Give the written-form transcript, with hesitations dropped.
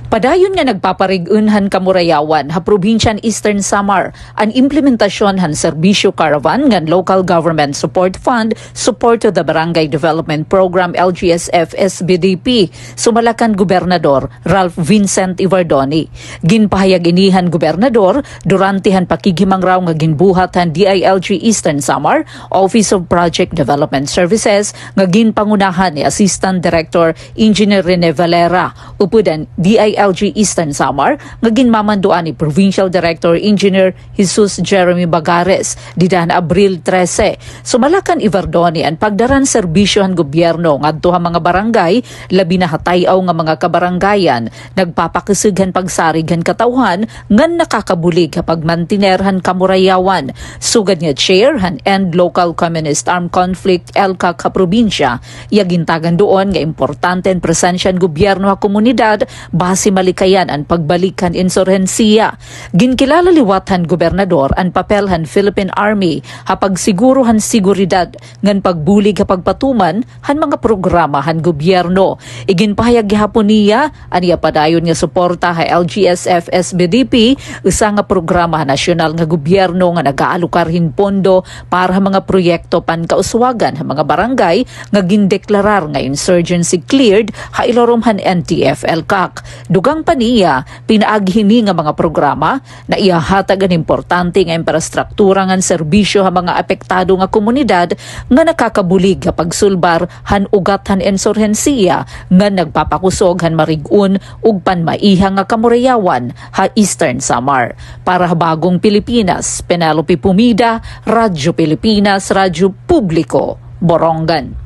Padayon nga nagpaparig-unhan Kamurayawan ha probinsyan Eastern Samar ang implementasyon han serbisyo caravan ngan Local Government Support Fund support to the Barangay Development Program LGSF SBDP sumalakan Gobernador Ralph Vincent Ivardoni. Ginpahayag inihan Gobernador durante han pakigimang raw nga ginbuhat han DILG Eastern Samar Office of Project Development Services nga ginpangunahan ni Assistant Director Engineer Rene Valera upudan DILG Eastern Samar nga ginmamanduan ni Provincial Director Engineer Jesus Jeremy Bagares didahan Abril 13. Sumalakan Ivardoni ang pagdaran serbisyohan gobyerno ngadto ha mga barangay labi na hatayaw nga mga kabarangayan nagpapakisughan pagsarigan katawhan ngan nakakabulig kapag mantinerhan Kamurayawan sugad nga chair han End Local Communist Armed Conflict ELCA ka probinsya yagintagan doon nga importante ang presensyan gobyerno ha komunidad base malikayan ang pagbalikan insurhensiya. Ginkilala liwathan gobernador ang papelhan Philippine Army hapag siguruhan seguridad ngan pagbulig kapag patuman han mga programa han gobyerno. Iginpahayag gihapon niya aniya padayon nga suporta ha LGSF SBDP usa nga programa nasyonal nga gobyerno nga nagaalukarhin pondo para ha mga proyekto pankauswagan ha mga barangay nga gindeklarar nga insurgency cleared ha iloromhan NTF ELCAC. Dugang pa niya, pinaaghini nga mga programa na iyahatag ang importante nga infrastruktura nga serbisyo ha mga apektado nga komunidad nga nakakabulig kapag sulbar han ugat han insurhensiya nga nagpapakusog han marigun ug panmaiha nga Kamurayawan ha Eastern Samar. Para Bagong Pilipinas, Penelope Pumida, Radyo Pilipinas, Radyo Publiko, Borongan.